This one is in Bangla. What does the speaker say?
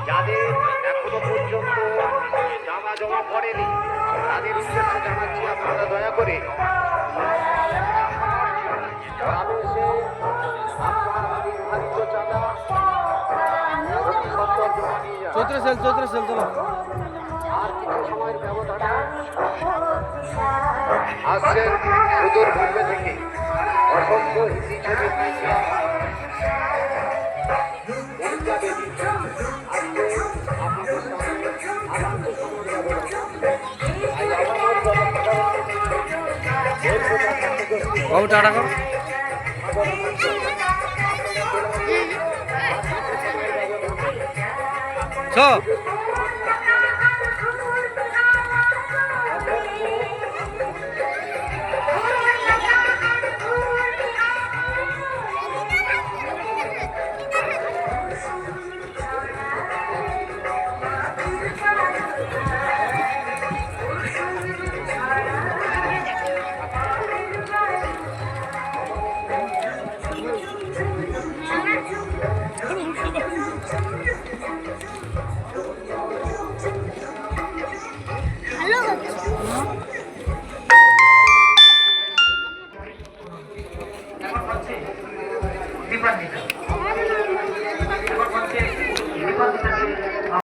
যাদের এখনো পর্যন্ত জামা জমা পড়েনি তাদের উদ্দেশ্যে জানাচ্ছি আপনারা দয়া করে চৈত্র সেল চলো আর কিছু সময়ের ব্যবধানে আসছেন সুদূর পূর্বে থেকে অসংখ্য হিন্দি ছবির নায়িকা মনিকা দেবী আজকে আপনাদের সামনে আগান্ত সময়ের ব্যবধানে বাবু টাটা করো চ